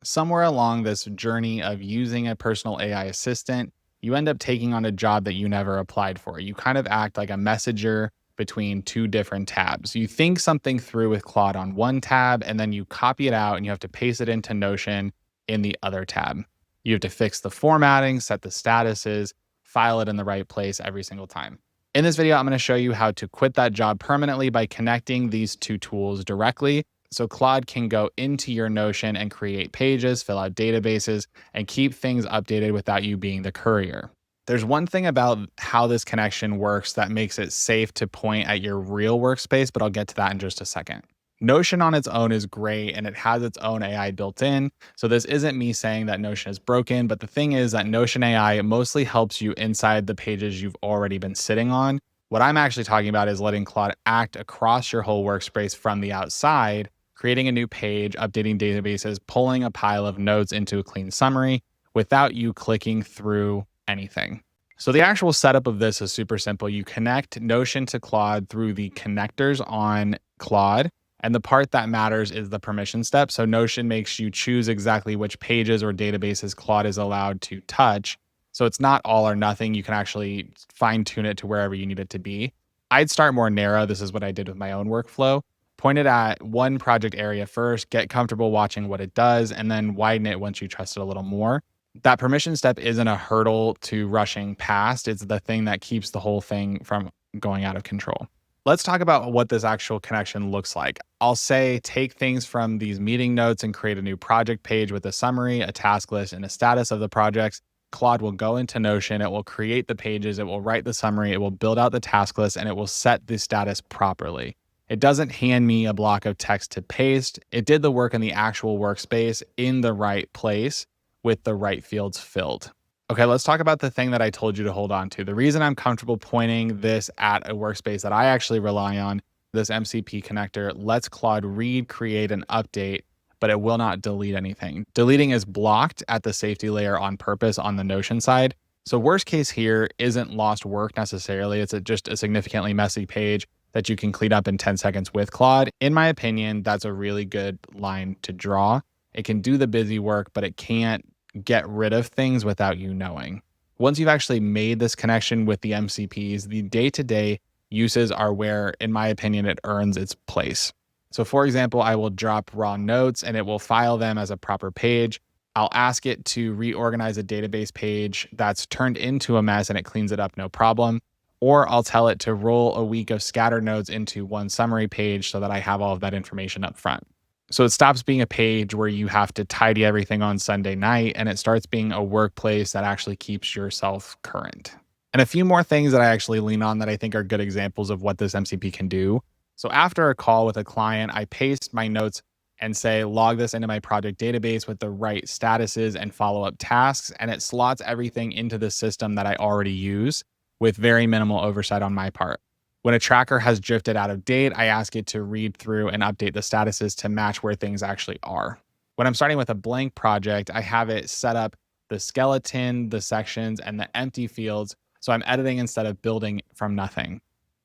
Somewhere along this journey of using a personal AI assistant, you end up taking on a job that you never applied for. You kind of act like a messenger between two different tabs. You think something through with Claude on one tab, and then you copy it out and you have to paste it into Notion in the other tab. You have to fix the formatting, set the statuses, file it in the right place every single time. In this video, I'm going to show you how to quit that job permanently by connecting these two tools directly. So Claude can go into your Notion and create pages, fill out databases, and keep things updated without you being the courier. There's one thing about how this connection works that makes it safe to point at your real workspace, but I'll get to that in just a second. Notion on its own is great and it has its own AI built in. So this isn't me saying that Notion is broken, but the thing is that Notion AI mostly helps you inside the pages you've already been sitting on. What I'm actually talking about is letting Claude act across your whole workspace from the outside, creating a new page, updating databases, pulling a pile of notes into a clean summary without you clicking through anything. So the actual setup of this is super simple. You connect Notion to Claude through the connectors on Claude. And the part that matters is the permission step. So Notion makes you choose exactly which pages or databases Claude is allowed to touch. So it's not all or nothing. You can actually fine tune it to wherever you need it to be. I'd start more narrow. This is what I did with my own workflow. Point it at one project area first, get comfortable watching what it does, and then widen it once you trust it a little more. That permission step isn't a hurdle to rushing past. It's the thing that keeps the whole thing from going out of control. Let's talk about what this actual connection looks like. I'll say take things from these meeting notes and create a new project page with a summary, a task list, and a status of the projects. Claude will go into Notion, it will create the pages, it will write the summary, it will build out the task list, and it will set the status properly. It doesn't hand me a block of text to paste. It did the work in the actual workspace in the right place with the right fields filled. Okay, let's talk about the thing that I told you to hold on to. The reason I'm comfortable pointing this at a workspace that I actually rely on, this MCP connector, lets Claude read, create, and update, but it will not delete anything. Deleting is blocked at the safety layer on purpose on the Notion side. So worst case here isn't lost work necessarily. It's just a significantly messy page that you can clean up in 10 seconds with Claude. In my opinion, that's a really good line to draw. It can do the busy work, but it can't get rid of things without you knowing. Once you've actually made this connection with the MCPs, the day-to-day uses are where, in my opinion, it earns its place. So for example, I will drop raw notes and it will file them as a proper page. I'll ask it to reorganize a database page that's turned into a mess and it cleans it up no problem. Or I'll tell it to roll a week of scattered notes into one summary page so that I have all of that information up front. So it stops being a page where you have to tidy everything on Sunday night and it starts being a workplace that actually keeps yourself current. And a few more things that I actually lean on that I think are good examples of what this MCP can do. So after a call with a client, I paste my notes and say, log this into my project database with the right statuses and follow-up tasks. And it slots everything into the system that I already use with very minimal oversight on my part. When a tracker has drifted out of date, I ask it to read through and update the statuses to match where things actually are. When I'm starting with a blank project, I have it set up the skeleton, the sections, and the empty fields, so I'm editing instead of building from nothing.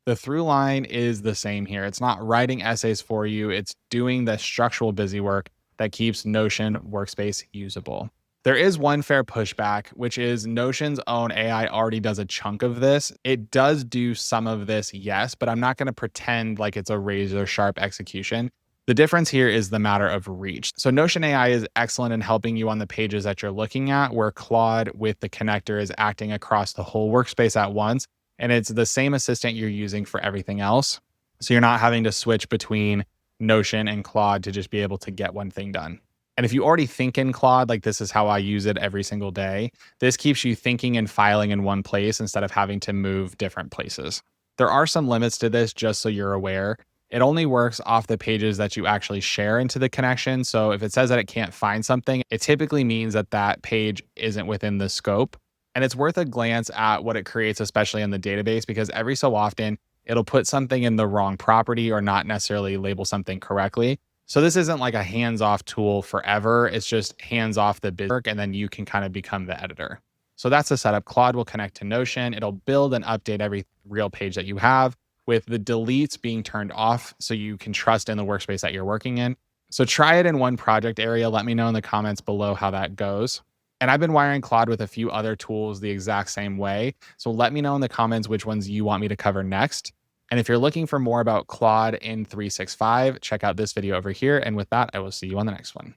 The through line is the same here. It's not writing essays for you, it's doing the structural busy work that keeps Notion Workspace usable. There is one fair pushback, which is Notion's own AI already does a chunk of this. It does do some of this, yes, but I'm not going to pretend like it's a razor sharp execution. The difference here is the matter of reach. So Notion AI is excellent in helping you on the pages that you're looking at, where Claude with the connector is acting across the whole workspace at once. And it's the same assistant you're using for everything else. So you're not having to switch between Notion and Claude to just be able to get one thing done. And if you already think in Claude, like this is how I use it every single day, this keeps you thinking and filing in one place instead of having to move different places. There are some limits to this, just so you're aware. It only works off the pages that you actually share into the connection. So if it says that it can't find something, it typically means that that page isn't within the scope. And it's worth a glance at what it creates, especially in the database, because every so often it'll put something in the wrong property or not necessarily label something correctly. So this isn't like a hands-off tool forever. It's just hands off the busy work and then you can kind of become the editor. So that's the setup. Claude will connect to Notion. It'll build and update every real page that you have with the deletes being turned off so you can trust in the workspace that you're working in. So try it in one project area. Let me know in the comments below how that goes. And I've been wiring Claude with a few other tools the exact same way. So let me know in the comments which ones you want me to cover next. And if you're looking for more about Claude in 365, check out this video over here. And with that, I will see you on the next one.